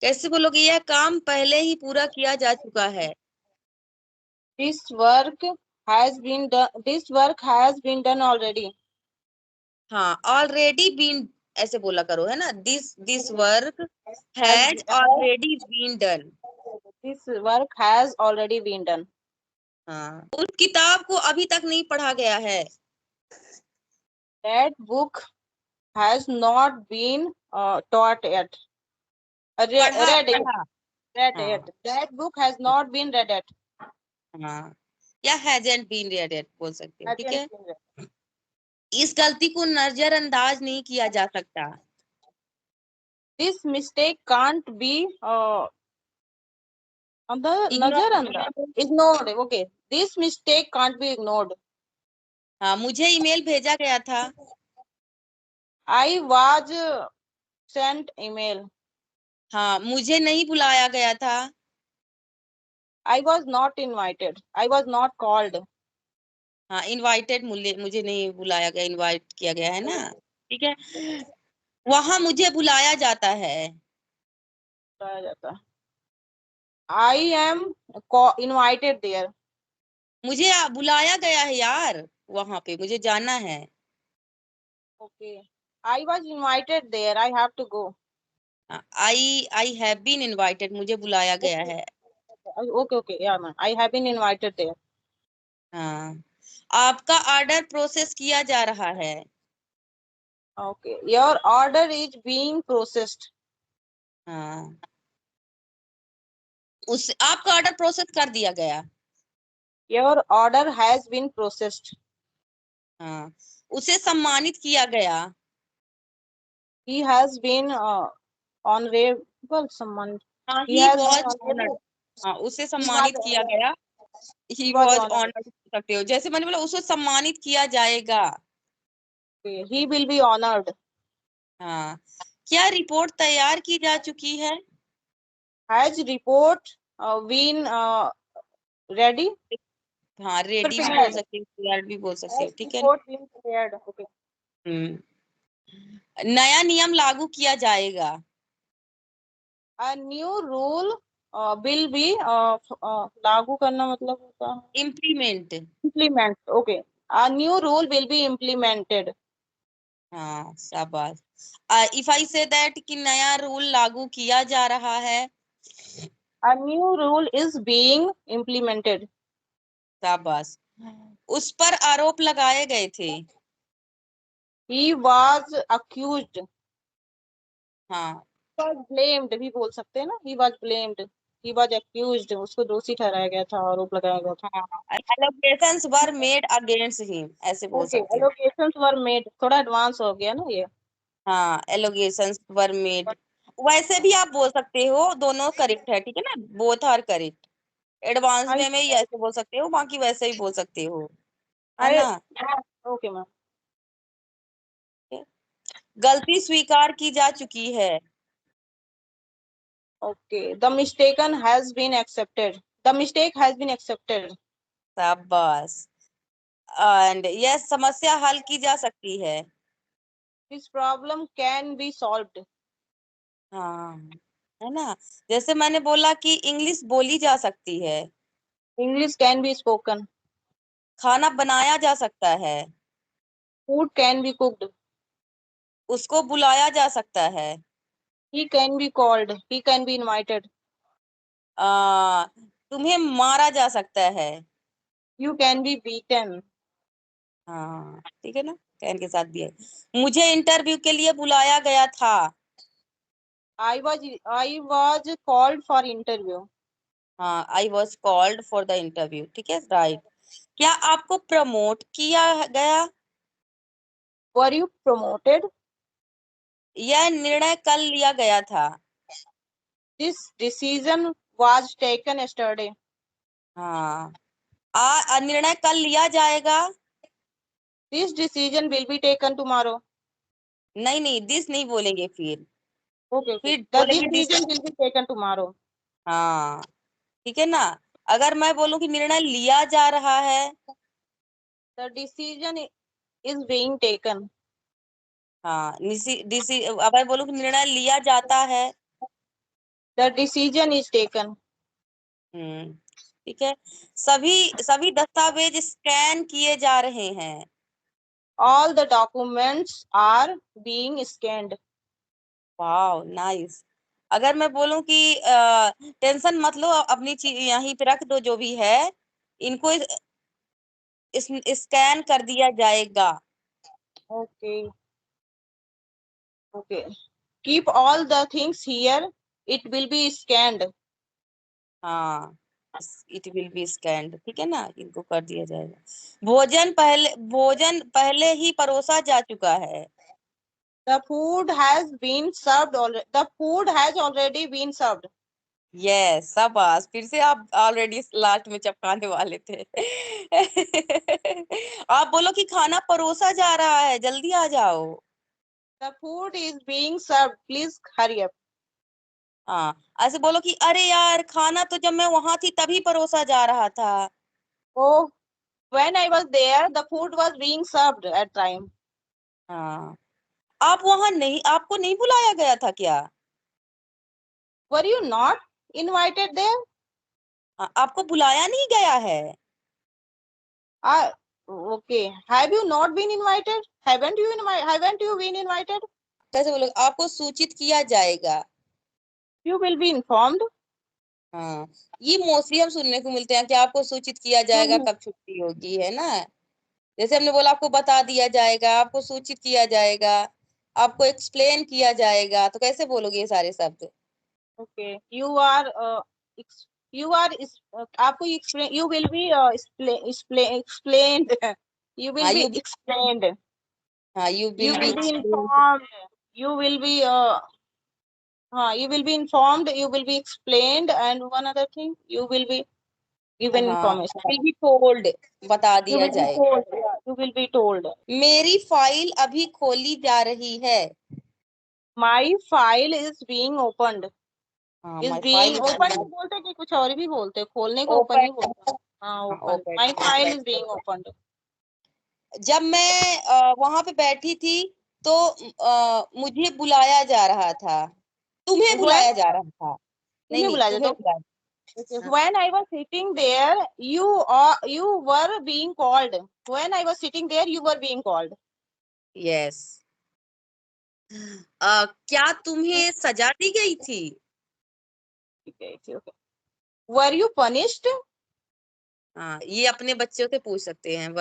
कैसे बोलोगे? यह काम पहले ही पूरा किया जा चुका है। This work has been done. This work has been done already. हाँ, ऑलरेडी बीन ऐसे बोला करो, है ना। This work Has has already been done. this work has already been done. हाँ, उस किताब को अभी तक नहीं पढ़ा गया है। That book has not been taught yet. Read it. पढ़ा। Read हाँ it. That book has not been read yet. हाँ, या हैजंट बीन रेड इट बोल सकते हो, ठीक Hasn't है। been read. इस गलती को नजरअंदाज नहीं किया जा सकता। This mistake can't be ignored. Okay. This mistake can't be ignored. हाँ, मुझे ईमेल भेजा गया था। I was sent email. हाँ, मुझे नहीं बुलाया गया था। I was not invited. I was not called. हाँ, इनवाइटेड मुझे नहीं बुलाया गया, इनवाइट किया गया है ना, ठीक है। वहां मुझे बुलाया जाता है। बताया जाता है। I am invited there. मुझे बुलाया गया है यार, वहां पे मुझे जाना है। Okay. I was invited there. I have to go. I have been invited, मुझे बुलाया गया है। Okay, okay. Yeah, man. I have been invited there. हाँ, आपका ऑर्डर प्रोसेस किया जा रहा है। Okay. Your order is being processed. हाँ, उस आपका ऑर्डर प्रोसेस कर दिया गया। Your order has been processed. हाँ, उसे सम्मानित किया गया। He has been honorable someone. हाँ, He he has been was honoured. honorable. हाँ, उसे He was सम्मानित किया गया। ही he was was honored. Honoured सकते हो, जैसे मैंने बोला उसे सम्मानित किया जाएगा। Okay. He will be honored. हाँ, क्या रिपोर्ट तैयार की जा चुकी है? Has report been ready? हाँ, रेडी भी बोल Prepared. सकते हो, तैयार भी बोल सकते हो, Has ठीक है। report been prepared? Okay. नया नियम लागू किया जाएगा। A new rule will be लागू करना मतलब होता है implement. implement. Okay. A new rule will be implemented. हाँ, शाबाश। इफ आई से दैट कि नया रूल लागू किया जा रहा है। A new rule is being implemented. शाबाश। उस पर आरोप लगाए गए थे। He was accused. हाँ Was blamed भी बोल सकते हैं ना. He was blamed. He was accused. उसको दोषी ठहराया गया था, आरोप लगाया गया था. हाँ, एलोगेशंस वर मेड अगेंस्ट हिम, ऐसे बोल Okay. सकते हो। Allocations were made. थोड़ा एडवांस हो गया ना ये. हाँ, एलोगेशंस वर मेड। वैसे भी आप बोल सकते हो, दोनों करेक्ट है, ठीक है ना, both are correct. Advance I वे में ही ऐसे बोल सकते हो, बाकी वैसे ही बोल सकते हो, है I ना। okay ma'am. गलती स्वीकार की जा चुकी है। Okay. The mistaken has been accepted. The mistake has been accepted. शाबाश। एंड यह समस्या हल की जा सकती है। This problem can be solved. हाँ, है ना। जैसे मैंने बोला कि इंग्लिश बोली जा सकती है। English can be spoken. खाना बनाया जा सकता है। Food can be cooked. उसको बुलाया जा सकता है। He can be called. He can be invited. आ, तुम्हें मारा जा सकता है। You can be beaten. हाँ, ठीक है ना, कैन के साथ भी है। मुझे इंटरव्यू के लिए बुलाया गया था। I was called for interview. हाँ, I was called for the interview, ठीक है, राइट। क्या आपको प्रमोट किया गया? Were you promoted? यह निर्णय कल लिया गया था। This decision was taken yesterday. हाँ, निर्णय कल लिया जाएगा। This decision will be taken tomorrow. नहीं नहीं, दिस नहीं बोलेंगे फिर। Okay, okay. फिर The बोलेंगे this. decision will be taken tomorrow. हाँ, ठीक है ना। अगर मैं बोलूं कि निर्णय लिया जा रहा है। The decision is being taken. हाँ, अगर बोलूं कि निर्णय लिया जाता है। The decision is taken. ठीक है। सभी सभी दस्तावेज स्कैन किए जा रहे हैं। All the documents are being scanned. Wow nice. अगर मैं बोलूं कि टेंशन मत लो, अपनी चीज यहीं पे रख दो, जो भी है इनको स्कैन कर दिया जाएगा। Okay. Okay. Keep all the things here. It will be scanned. हाँ, इट विल बी स्कैन्ड, ठीक है ना, इनको कर दिया जाएगा। भोजन पहले ही परोसा जा चुका है। The food has been served already. The food has already been served. Yes, शाबाश, फिर से आप ऑलरेडी लास्ट में चपकाने वाले थे। आप बोलो कि खाना परोसा जा रहा है, जल्दी आ जाओ। The food is being served. Please hurry up. हाँ, ऐसे बोलो कि अरे यार, खाना तो जब मैं वहां थी तभी परोसा जा रहा था। Oh, when I was there, the food was being served at time. हाँ, आप वहां नहीं, आपको नहीं बुलाया गया था क्या? Were you not invited there? आपको बुलाया नहीं गया है? Okay. Have you not been invited? Haven't you been invited? कैसे बोलोगे? आपको सूचित किया जाएगा। You will be informed. हाँ, ये मोस्टली हम सुनने को मिलते हैं कि आपको सूचित किया जाएगा कब छुट्टी होगी, है ना। जैसे हमने बोला आपको बता दिया जाएगा, आपको सूचित किया जाएगा, आपको एक्सप्लेन किया जाएगा, तो कैसे बोलोगे ये सारे शब्द? Okay. You are आपको explain. You will be explained. You will हाँ, be explained. You You will be will be explain. informed. You will be you will be informed. You will be explained. And one other thing, you will be given हाँ, information. Will be told, बता You दिया will be जाएगा। told. Yeah, you will be told. मेरी file अभी खोली जा रही है। My file is being opened. हाँ, Is my being file opened is बोलते हैं कि कुछ और भी बोलते हैं, खोलने को ओपन ओपन। ही बोलते हैं। हाँ, हाँ, open. Open. My file is being opened. जब मैं वहां पे बैठी थी तो मुझे बुलाया जा रहा था। तुम्हें When बुलाया जा रहा था। नहीं तुम्हें नहीं, बुलाया तुम्हें तो बुलाया। हाँ, when I was sitting there, you were being called. When I was sitting there, you were being called. Yes. क्या तुम्हें सजा दी गई थी? Okay, okay. Were you punished? हाँ, ये अपने बच्चों से पूछ सकते हैं।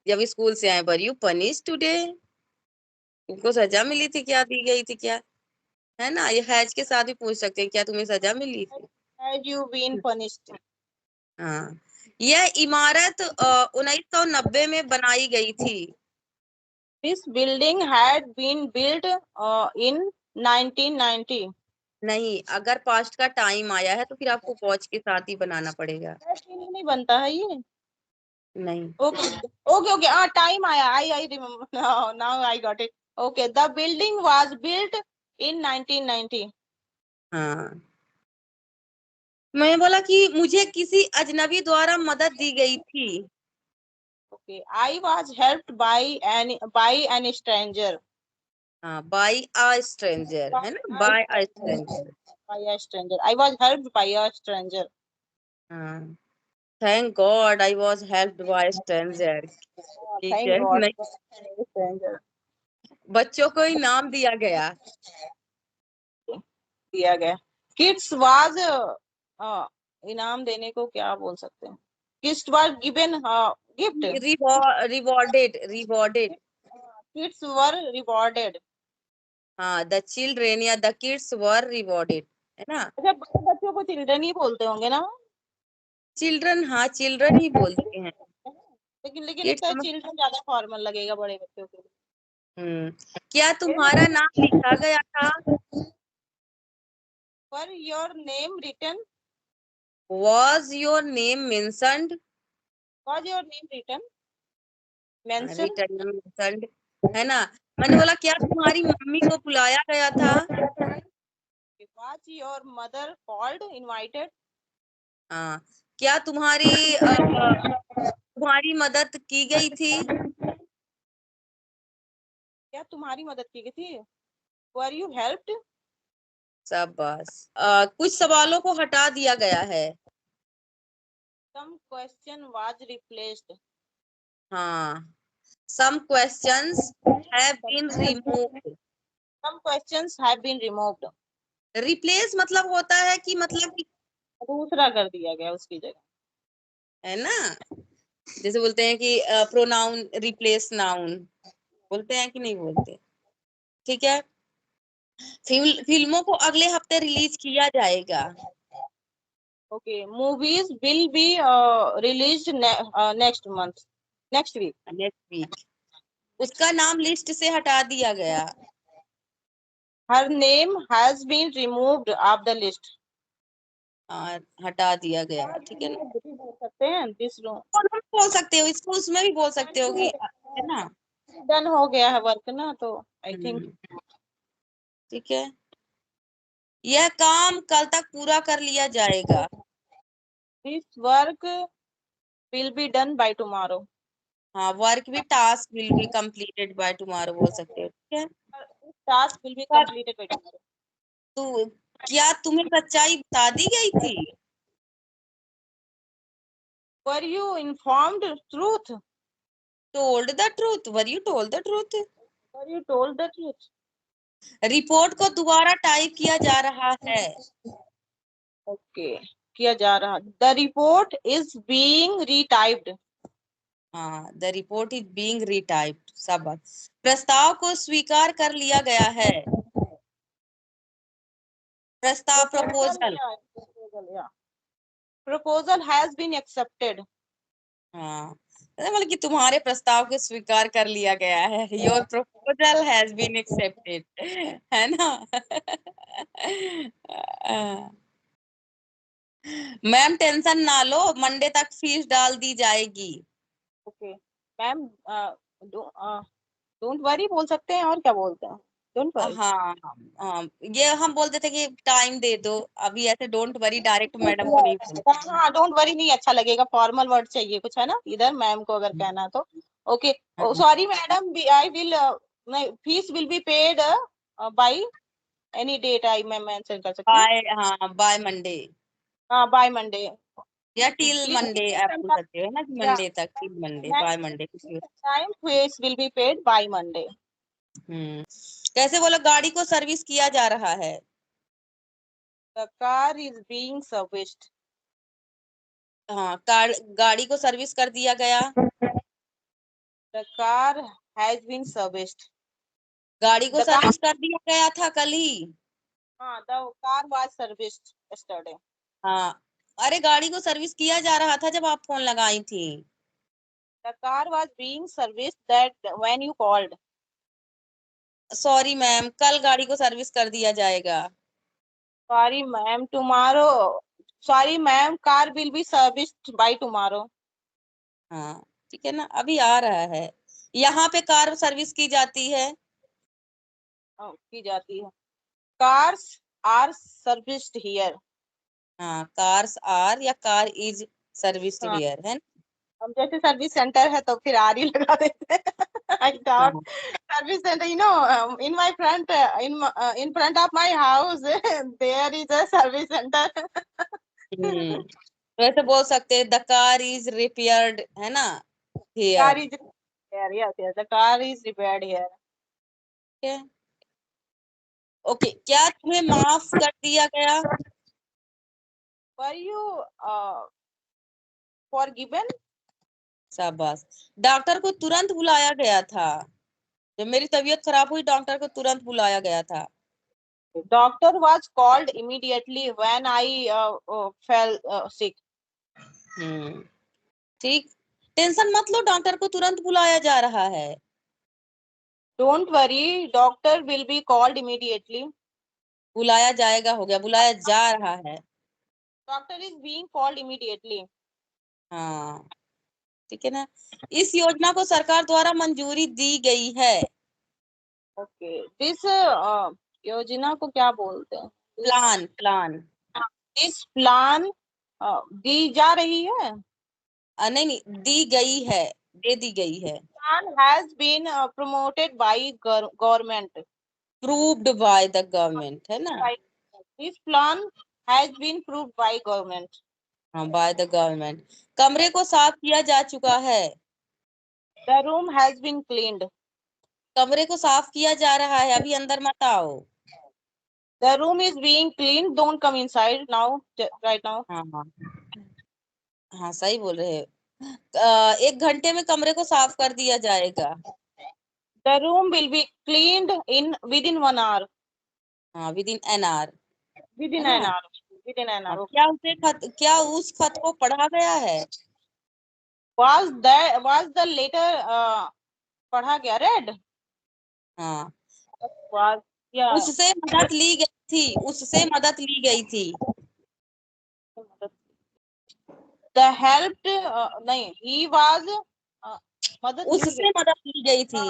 जब स्कूल से आए, वर यू पनिश टुडे? तुमको सजा मिली थी क्या, दी गई थी क्या, है ना। ये हैज के साथ भी पूछ सकते हैं, क्या तुम्हें सजा मिली थी? Had you been punished? हाँ, यह इमारत 1990 में बनाई गई थी। This building had been built in 1990. नहीं, अगर पास्ट का टाइम आया है तो फिर आपको वॉच के साथ ही बनाना पड़ेगा। नहीं बनता है ये। नहीं। Okay, okay, okay. Time आया. I remember now. I got it. Okay, the building was built in 1990. हाँ, मैं बोला कि मुझे किसी अजनबी द्वारा मदद दी गई थी। Okay, I was helped by an stranger. हाँ, बाय अ स्ट्रेंजर, है ना, by a stranger. By a stranger. I was helped by a stranger. हाँ, thank God I was helped bye stranger. ठीक Thank है। God. नहीं, Stranger. बच्चों को इनाम दिया गया। दिया गया। Kids was इनाम देने को क्या बोल सकते हैं? Kids was given gift. Rewarded, rewarded. Kids were rewarded. हाँ, द चिल्ड्रेन या द किड्स वर रिवॉर्डेड, है ना। अच्छा, बड़े बच्चों को चिल्ड्रन ही बोलते होंगे ना? चिल्ड्रन, हाँ, चिल्ड्रन ही बोलते हैं। लेकिन लगता है किड्स। चिल्ड्रन ज्यादा फॉर्मल लगेगा बड़े बच्चों के क्या तुम्हारा नाम लिखा गया था? लिए। For your name written? Was your name mentioned? Was your name written? Mentioned? Return mentioned, है ना। मैंने बोला क्या तुम्हारी मम्मी को बुलाया गया था? Was your mother called, invited? हाँ, क्या तुम्हारी मदद की गई थी? क्या तुम्हारी मदद की गई थी? Were you helped? शाबाश। कुछ सवालों को हटा दिया गया है। Some question was replaced. हाँ, some questions have been removed। Some questions have been removed. Replace मतलब होता है कि मतलब कि, दूसरा कर दिया गया उसकी जगह। है ना, जैसे बोलते हैं कि प्रोनाउन रिप्लेस नाउन, बोलते हैं कि नहीं बोलते। ठीक है, फिल्मों को अगले हफ्ते रिलीज किया जाएगा। Okay, movies will be released next month, next week. Next week. उसका नाम लिस्ट से हटा दिया गया। Her name has been removed of the list. हटा दिया गया, ठीक है ना। बोल सकते हैं this room बोल सकते हो इसको, उसमें भी बोल सकते हो कि, है ना। डन हो गया है वर्क ना, तो आई थिंक ठीक है, यह काम कल तक पूरा कर लिया जाएगा। This work will be done by tomorrow. हाँ, वर्क भी, task will be completed by tomorrow बोल सकते हो, ठीक है। टास्क विल बी पर कंप्लीटेड बाय टुमारो। तू, क्या तुम्हें सच्चाई बता दी गई थी? Were you informed truth? Told the truth, were you told the truth. Were you told the truth? Report को दोबारा टाइप किया जा रहा है। ओके, किया जा रहा। The report is being retyped. हाँ, the report is being retyped. सब प्रस्ताव को स्वीकार कर लिया गया है। प्रस्ताव, proposal. Proposal has been accepted. हाँ, मतलब कि तुम्हारे प्रस्ताव को स्वीकार कर लिया गया है। Your proposal has been accepted, है ना। मैम टेंशन ना लो, मंडे तक फीस डाल दी जाएगी। ओके मैम, डोंट वरी बोल सकते हैं, और क्या बोलते हैं? Don't worry. हाँ, हाँ, ये हम बोलते थे कि टाइम दे दो, अभी ऐसे डोंट वरी डायरेक्ट मैडम को नहीं बोलते। हाँ, डोंट वरी नहीं अच्छा लगेगा, फॉर्मल वर्ड चाहिए कुछ, है ना, इधर मैम को अगर कहना है तो। ओके, हाँ, sorry madam, I will, fees will be paid by any date, I मैं मेंशन कर सकती हूँ। बाय, हाँ, बाय मंडे हाँ, बाय मंडे। या टिल प्लीज मंडे, आप पूछ सकते हो ना कि मंडे तक, टिल मंडे, बाय मंडे कुछ भी। Time fees will be paid by Monday. कैसे बोलो, गाड़ी को सर्विस किया जा रहा है। The car is being serviced. हाँ, गाड़ी को सर्विस कर दिया गया। The car has been serviced. गाड़ी को द कार, सर्विस कर दिया गया था कल ही। हाँ, the car was serviced yesterday. हाँ, अरे गाड़ी को सर्विस किया जा रहा था जब आप फोन लगाई थी। The car was being serviced that when you called. Sorry ma'am, कल गाड़ी को सर्विस कर दिया जाएगा। Sorry ma'am, tomorrow, sorry ma'am, car will be serviced by tomorrow. हाँ, ठीक है ना, अभी आ रहा है। यहाँ पे कार सर्विस की जाती है। की जाती है। Cars are serviced here. हाँ, कार्स आर या कार इज सर्विस्ड हाँ, हियर, है हम जैसे सर्विस सेंटर है तो फिर आर ही लगा देते हैं। आई ना। Thought service centre, in my front, in front of my house there is a service centre. वैसे बोल सकते हैं द कार इज रिपेयर्ड, है ना, car here. Is here, yes yes, the car is repaired here. Okay, क्या तुम्हें माफ कर दिया गया? Were you forgiven? शाबाश। डॉक्टर को तुरंत बुलाया गया था। जब मेरी तबीयत खराब हुई, डॉक्टर को तुरंत बुलाया गया था। Doctor was called immediately when I fell sick. हम्म, ठीक। टेंशन मत लो, डॉक्टर को तुरंत बुलाया जा रहा है। Don't worry, doctor will be called immediately. बुलाया जाएगा हो गया, बुलाया जा रहा है। Doctor is being called immediately. हाँ, ठीक है ना। इस योजना को सरकार द्वारा मंजूरी दी गई है। Okay, this योजना को क्या बोलते हैं? Plan, plan. This plan दी जा रही है। नहीं नहीं, दी गई है, दे दी गई है। Plan has been promoted by government. Proved by the government, है ना। This plan has been proved by government. हाँ, बाय द गवर्नमेंट। कमरे को साफ किया जा चुका है। The room has been cleaned. कमरे को साफ किया जा रहा है, अभी अंदर मत आओ। The room is being cleaned. Don't come inside now. Right now. हाँ हाँ हाँ, सही बोल रहे हो। 1 घंटे में कमरे को साफ कर दिया जाएगा। The room will be cleaned within 1 hour. हाँ, with in an hour. Within है an ना? hour. Within an हाँ, hour. क्या उस खत को पढ़ा गया है? Was the letter पढ़ा गया? Read. हाँ, Was, yeah. उससे मदद ली गई थी, उससे मदद ली गई थी। The helped नहीं, he was मदद ली उससे गई। मदद ली गई थी।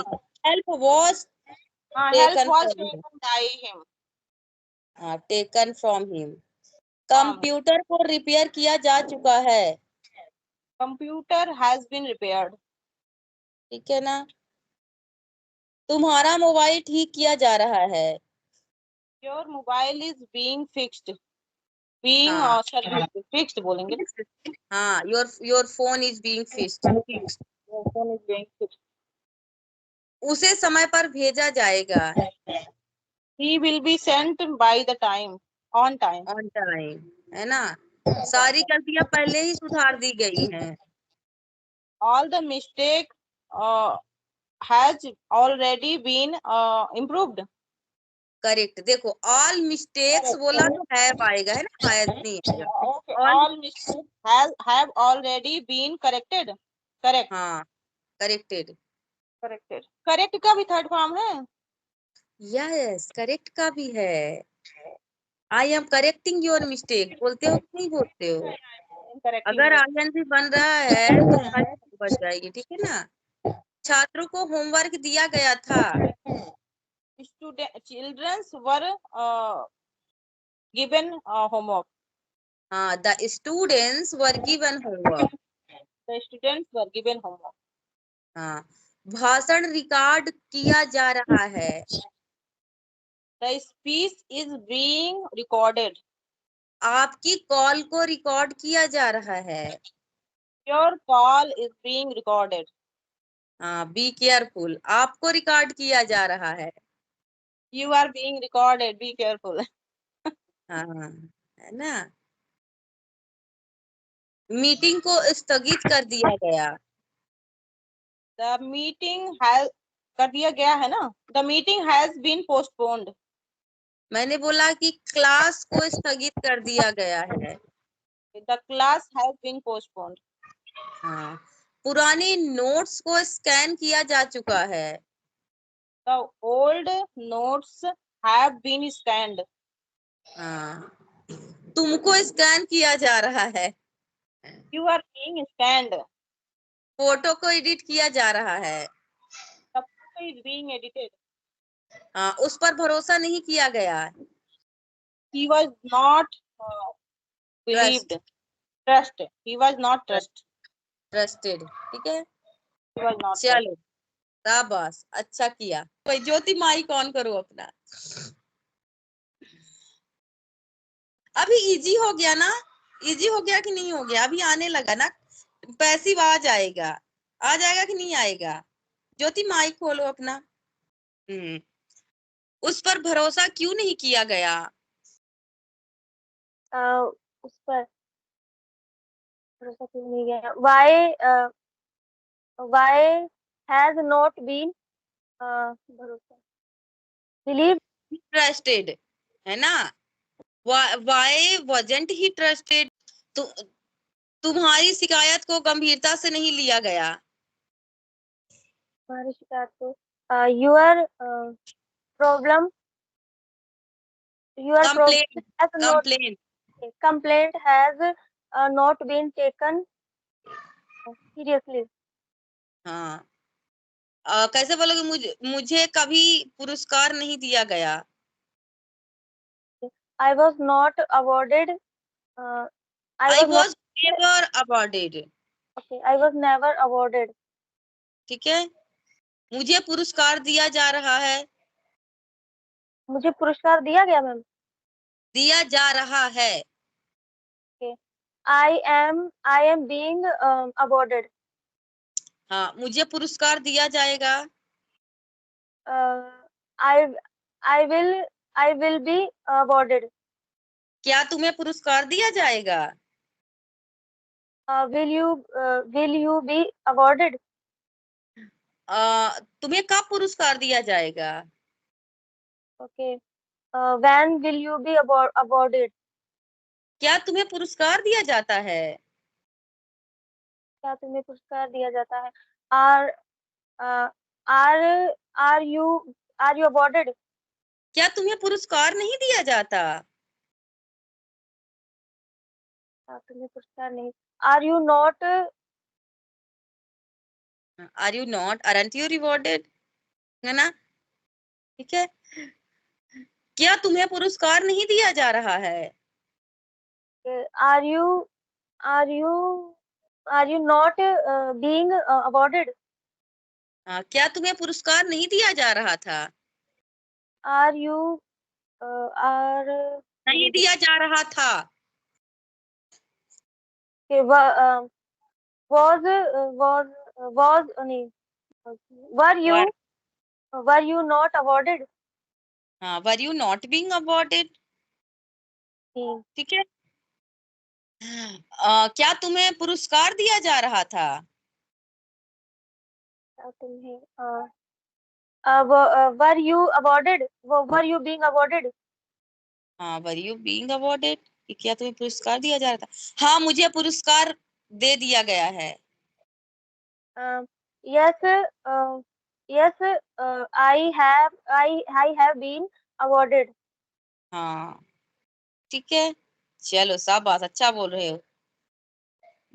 Help was help taken was from him. taken by him. हाँ, टेकन फ्रॉम हिम। कंप्यूटर को रिपेयर किया जा चुका है। Computer has been repaired. ठीक है ना? तुम्हारा मोबाइल ठीक किया जा रहा है। Your mobile is being fixed. Being हाँ, fixed बोलेंगे। हाँ, your phone is being fixed. Your phone is being fixed. उसे समय पर भेजा जाएगा। He will be sent by the time. On time. On time, है ना? सारी गलतियां पहले ही सुधार दी गई हैं। All the mistake has already been improved. Correct. देखो, ऑल मिस्टेक्स बोला तो हैव आएगा, है ना? हैज नहीं आएगा। Okay. All mistakes have already been corrected. Correct. हाँ, करेक्टेड। Corrected. Correct का भी थर्ड फॉर्म है। यस, करेक्ट का भी है। I am correcting your mistake बोलते हो कि नहीं बोलते हो? अगर आईएनजी बन रहा है तो खाली बच जाएगी। ठीक है ना? छात्रों को होमवर्क दिया गया था। Children were given homework. हाँ, the students were given homework. The students were given homework. हाँ, भाषण रिकॉर्ड किया जा रहा है। The speech is being recorded. आपकी कॉल को रिकॉर्ड किया जा रहा है। Your call is being recorded. हाँ, बी केयरफुल, आपको रिकॉर्ड किया जा रहा है। You are being recorded. Be careful. हाँ, है ना? मीटिंग को स्थगित कर दिया गया। The meeting has कर दिया गया है ना? The meeting has been postponed. मैंने बोला कि क्लास को स्थगित कर दिया गया है। The class has been postponed. हाँ, पुरानी नोट्स को स्कैन किया जा चुका है। The old notes have been scanned. हाँ, तुमको स्कैन किया जा रहा है। You are being scanned. Photo को एडिट किया जा रहा है। The photo is being edited. हाँ, उस पर भरोसा नहीं किया गया। He was not believed. Trust. He was not trusted. ठीक है, He was not चलो, शाबाश, अच्छा किया। कोई ज्योति माइक ऑन करो अपना। अभी इजी हो गया ना? इजी हो गया कि नहीं हो गया? अभी आने लगा ना, पैसिव आ जाएगा। आ जाएगा कि नहीं आएगा? ज्योति माइक खोलो अपना। उस पर भरोसा क्यों नहीं किया गया? उस पर भरोसा क्यों नहीं गया? Why has not been भरोसा believed? ट्रस्टेड, है ना? वाई वॉजेंट ही ट्रस्टेड? तुम्हारी शिकायत को गंभीरता से नहीं लिया गया। हमारी शिकायत को your problem complaint has not been taken seriously. हाँ, कैसे बोलोगे? मुझे कभी पुरस्कार नहीं दिया गया। I was not awarded. I was never awarded. Okay, I was never awarded. ठीक है, मुझे पुरस्कार दिया जा रहा है। मुझे पुरस्कार दिया गया मैम। दिया जा रहा है। I am being awarded. हाँ, मुझे पुरस्कार दिया जाएगा। I will be awarded. क्या तुम्हें पुरस्कार दिया जाएगा? Will you be awarded? तुम्हें कब पुरस्कार दिया जाएगा? Okay. When will you be awarded? क्या तुम्हें पुरस्कार दिया जाता है? क्या तुम्हें पुरस्कार दिया जाता है? Are uh, are you awarded? क्या तुम्हें पुरस्कार नहीं दिया जाता? क्या तुम्हें पुरस्कार नहीं? Are you not? Are you not, aren't you rewarded, है ना? ठीक है। क्या तुम्हें पुरस्कार नहीं दिया जा रहा है? Are you not being awarded? क्या तुम्हें पुरस्कार नहीं दिया जा रहा था? Are you are नहीं दिया जा रहा था। okay, was नहीं, were you not awarded? हाँ, were you not being awarded. ठीक है। क्या तुम्हें पुरस्कार दिया जा रहा था? क्या तुम्हें were you awarded? Were you being awarded? हाँ, वर यू बीइंग अवॉर्डेड, कि क्या तुम्हें पुरस्कार दिया जा रहा था? हाँ, मुझे पुरस्कार दे दिया गया है। Yes, yes, I have been awarded. हाँ, ठीक है। चलो, शाबाश, अच्छा बोल रहे हो,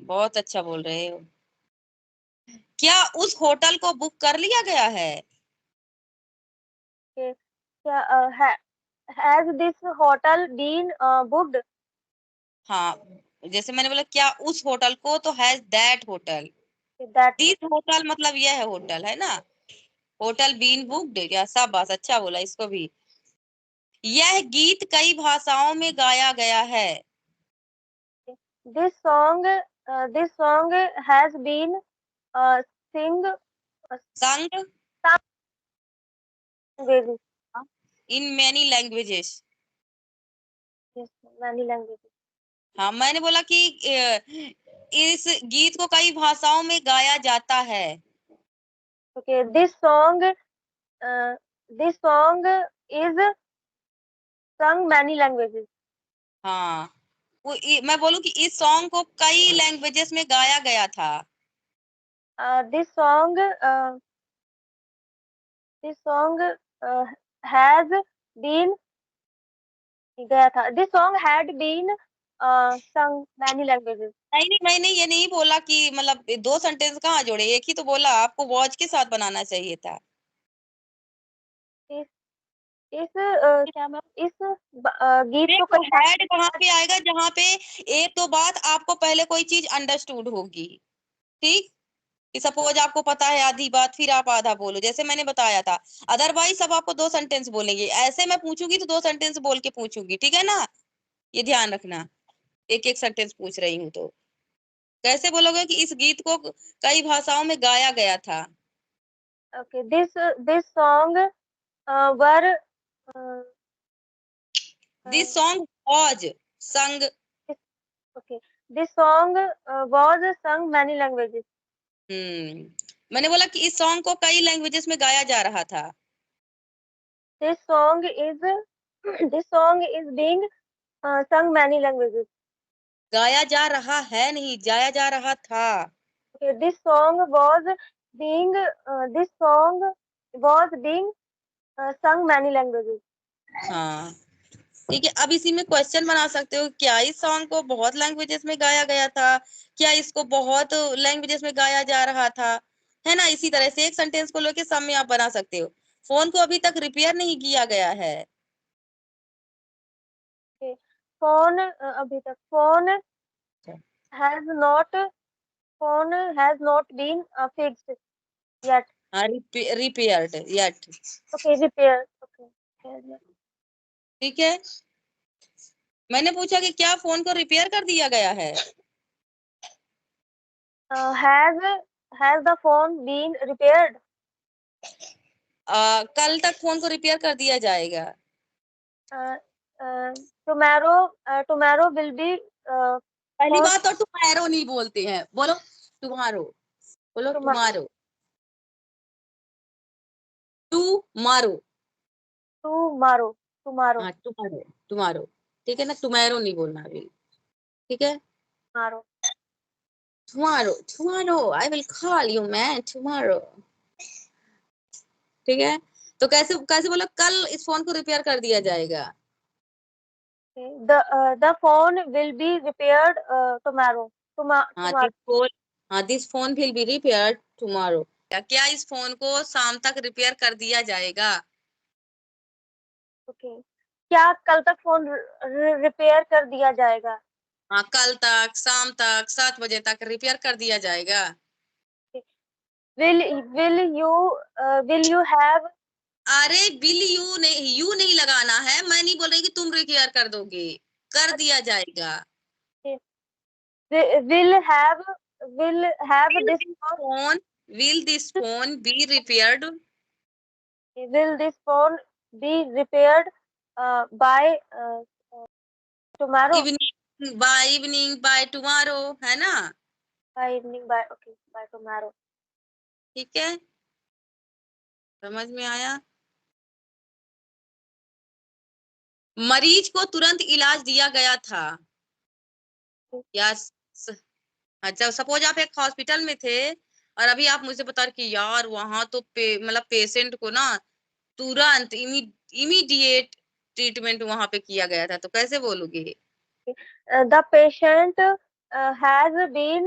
बहुत अच्छा बोल रहे हो। क्या उस होटल को बुक कर लिया गया है? क्या has this hotel been booked? हाँ, जैसे मैंने बोला क्या उस होटल को, तो has that hotel. That this hotel मतलब यह है होटल, है ना? होटल बीन बुक्ड, या शाबाश, अच्छा बोला इसको भी। यह गीत कई भाषाओं में गाया गया है। this song has been sing संग languages. In many languages. Yes, many languages. हाँ, मैंने बोला कि इस गीत को कई भाषाओं में गाया जाता है। Okay, this song is sung many languages. हाँ, मैं बोलूं कि इस सॉन्ग को कई लैंग्वेजेस में गाया गया था। This song has been गया था. This song had been sung many languages. नहीं नहीं, मैंने ये नहीं बोला कि मतलब दो सेंटेंस कहाँ जोड़े, एक ही तो बोला, आपको वॉच के साथ बनाना चाहिए था। क्या मैम इस गीत को देखो, हैड कहाँ पे आएगा? जहाँ पे एक दो बात आपको पहले कोई चीज अंडरस्टूड होगी। ठीक, कि सपोज आपको पता है आधी बात, फिर आप आधा बोलो, जैसे मैंने बताया था। अदरवाइज सब आपको दो सेंटेंस बोलेंगे, ऐसे मैं पूछूंगी तो दो सेंटेंस बोल के पूछूंगी, ठीक है ना? ये ध्यान रखना, एक एक सेंटेंस पूछ रही हूँ तो कैसे बोलोगे कि इस गीत को कई भाषाओं में गाया गया था? Okay, this song were this song was संग। okay. This song was sung many languages. मैंने बोला कि इस सॉन्ग को कई लैंग्वेजेस में गाया जा रहा था। This song is being sung many languages. गाया जा रहा है, नहीं जाया जा रहा था। Okay, this song was being sung many languages. हाँ, ठीक है। अब इसी में क्वेश्चन बना सकते हो, क्या इस सॉन्ग को बहुत लैंग्वेजेस में गाया गया था? क्या इसको बहुत लैंग्वेजेस में गाया जा रहा था? है ना? इसी तरह से एक सेंटेंस को लेके सब में आप बना सकते हो। फोन को अभी तक रिपेयर नहीं किया गया है। Okay. Phone अभी तक phone has not been fixed yet. हाँ, repaired yet. Okay, repair. Okay. ठीक है। मैंने पूछा कि क्या फोन को रिपेयर कर दिया गया है? Has the phone been repaired? कल तक फोन को रिपेयर कर दिया जाएगा। Tomorrow will be पहली phone बात तो टुमारो नहीं बोलते हैं, बोलो टुमारो, बोलो tomorrow. Tomorrow, Tomorrow. हाँ टुमारो, टुमारो, ठीक है ना, टुमारो नहीं बोलना अभी, ठीक है। Tomorrow. Tomorrow I will call you man tomorrow, ठीक है। तो कैसे कैसे बोलो, कल इस फोन को रिपेयर कर दिया जाएगा। Okay. The phone will be repaired tomorrow. हाँ Tomorrow. This phone will be repair tomorrow. क्या इस फोन को शाम तक रिपेयर कर दिया जाएगा? Okay. क्या कल तक फोन रिपेयर कर दिया जाएगा? हाँ कल तक, शाम तक, 7 बजे तक रिपेयर कर दिया जाएगा। Will you have? अरे बिल यू नहीं लगाना है, मैं नहीं बोल रही कि तुम रिपेयर कर दोगे, कर दिया जाएगा। Will have this phone? Will this phone be repaired? Will this phone be repaired by tomorrow? Evening by tomorrow, है ना? By evening, by tomorrow. ठीक है, समझ में आया? मरीज को तुरंत इलाज दिया गया था। यस, अच्छा सपोज आप एक हॉस्पिटल में थे और अभी आप मुझे बता रहे कि यार वहां तो मतलब पेशेंट को ना तुरंत इमीडिएट ट्रीटमेंट वहां पे किया गया था, तो कैसे बोलोगे? The patient has been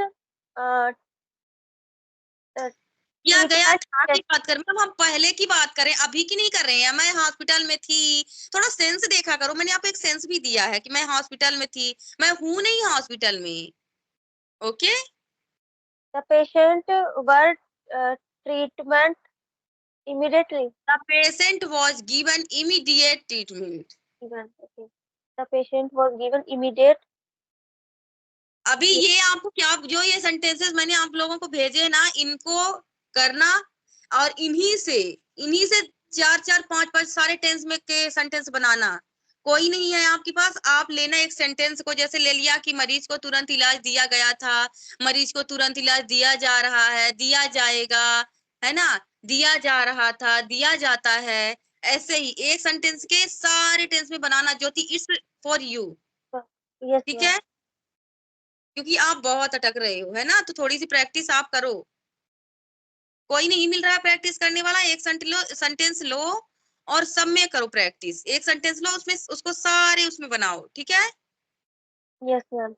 किया गया treatment. था की बात करें, मतलब हम पहले की बात करें, अभी की नहीं कर रहे हैं। मैं हॉस्पिटल में थी, थोड़ा सेंस देखा करो, मैंने आपको एक सेंस भी दिया है कि मैं हॉस्पिटल में थी, मैं हूं नहीं हॉस्पिटल में। Okay, The patient were treatment immediately. The patient was given immediate treatment. Okay. The patient was given immediate. अभी ये आपको क्या, जो ये सेंटेंसेस मैंने आप लोगों को भेजे ना, इनको करना और इन्हीं से 4 4 5 5 सारे टेंस में के सेंटेंस बनाना। कोई नहीं है आपके पास, आप लेना एक सेंटेंस को, जैसे ले लिया कि मरीज को तुरंत इलाज दिया गया था, मरीज को तुरंत इलाज दिया जा रहा है, दिया जाएगा, है ना, दिया जा रहा था, दिया जाता है। ऐसे ही एक सेंटेंस के सारे टेंस में बनाना। ज्योति, इट्स फॉर यू, Yes, ठीक ma'am. है, क्योंकि आप बहुत अटक रहे हो, है ना, तो थोड़ी सी प्रैक्टिस आप करो। कोई नहीं मिल रहा है प्रैक्टिस करने वाला, एक सेंटेंस लो और सब में करो प्रैक्टिस। एक सेंटेंस लो, उसमें उसको सारे उसमें बनाओ, ठीक है। Yes, ma'am.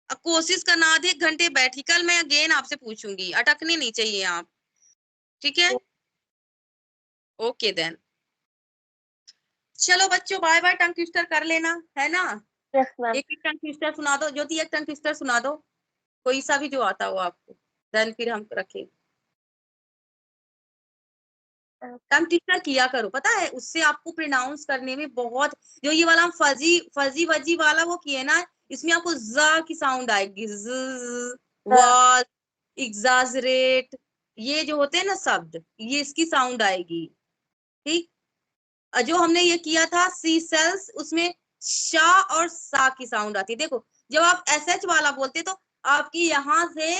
अब कोशिश करना आधे एक घंटे बैठी, कल मैं अगेन आपसे पूछूंगी, अटकने नहीं चाहिए आप, ठीक है। ओके देन, चलो बच्चों, बाय बाय, टंग ट्विस्टर कर लेना, है ना। Yes, ma'am. एक टंग ट्विस्टर सुना दो ज्योति, एक टंग ट्विस्टर सुना दो, कोई सा भी जो आता हो आपको, देन फिर हम रखें। टंग ट्विस्टर किया करो, पता है उससे आपको प्रोनाउंस करने में बहुत, जो ये वाला फजी फजी वजी वाला वो किए ना, इसमें आपको ज की साउंड आएगी, वाज, एग्जाजरेट, ये जो होते हैं ना शब्द, ये इसकी साउंड आएगी, ठीक। जो हमने ये किया था सी सेल्स, उसमें शा और सा की साउंड आती है। देखो जब आप एस एच वाला बोलते तो आपकी यहाँ से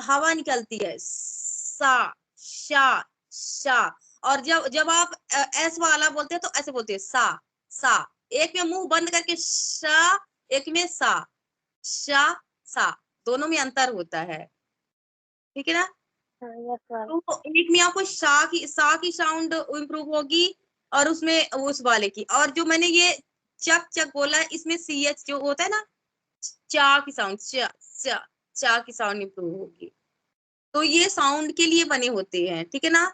हवा निकलती है, सा शा शा, और जब जब आप एस वाला बोलते हैं तो ऐसे बोलते हैं सा सा, एक में मुंह बंद करके शा, एक में सा, शा सा, दोनों में अंतर होता है, ठीक है ना। Yes, ma'am. तो एक में आपको सा की साउंड इम्प्रूव होगी और उसमें उस वाले की, और जो मैंने ये चक चक बोला है, इसमें सी एच जो होता है ना, चा की साउंड, चा की साउंड इम्प्रूव होगी। तो ये साउंड के लिए बने होते हैं, ठीक है ना।